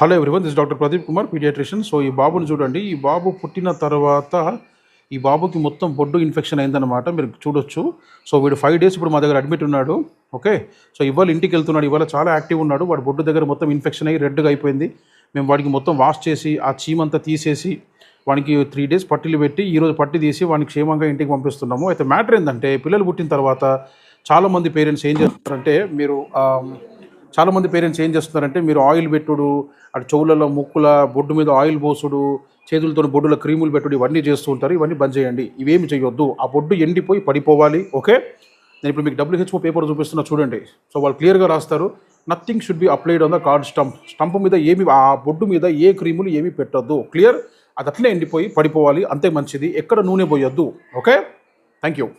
Hello everyone, this doctor Pradeep Kumar, paediatrician. So ఈ బాబుని చూడండి. ఈ బాబు పుట్టిన తర్వాత ఈ బాబుకి మొత్తం బొడ్డు ఇన్ఫెక్షన్ అయిందనమాట. మీరు చూడొచ్చు. సో వీడు 5 days ఇప్పుడు మా దగ్గర అడ్మిట్ ఉన్నాడు. ఓకే. సో ఇవాళ ఇంటికి వెళ్తున్నాడు. ఇవాళ చాలా యాక్టివ్ ఉన్నాడు. వాడు బొడ్డు దగ్గర మొత్తం ఇన్ఫెక్షన్ అయ్యి రెడ్గా అయిపోయింది. మేము వాడికి మొత్తం వాష్ చేసి ఆ చీమంతా తీసేసి వానికి 3 days పట్టీలు పెట్టి ఈరోజు పట్టి తీసి వాడిని క్షేమంగా ఇంటికి పంపిస్తున్నాము. అయితే మ్యాటర్ ఏంటంటే, పిల్లలు పుట్టిన తర్వాత చాలామంది పేరెంట్స్ ఏం చేస్తారంటే, మీరు ఆయిల్ పెట్టుడు, అటు చెవులలో ముక్కుల బొడ్డు మీద ఆయిల్ పోసుడు, చేతులతో బొడ్డులో క్రీములు పెట్టుడు, ఇవన్నీ చేస్తూ ఉంటారు. ఇవన్నీ బంద్ చేయండి. ఇవేమి చేయొద్దు. ఆ బొడ్డు ఎండిపోయి పడిపోవాలి. ఓకే. నేను ఇప్పుడు మీకు WHO పేపర్ చూపిస్తున్నా చూడండి. సో వాళ్ళు క్లియర్గా రాస్తారు, nothing should be applied on the card stump మీద ఏమి, ఆ బొడ్డు మీద ఏ క్రీములు ఏమి పెట్టొద్దు. క్లియర్. అది అట్లే ఎండిపోయి పడిపోవాలి, అంతే మంచిది. ఎక్కడ నూనె పోయొద్దు. ఓకే. Thank you.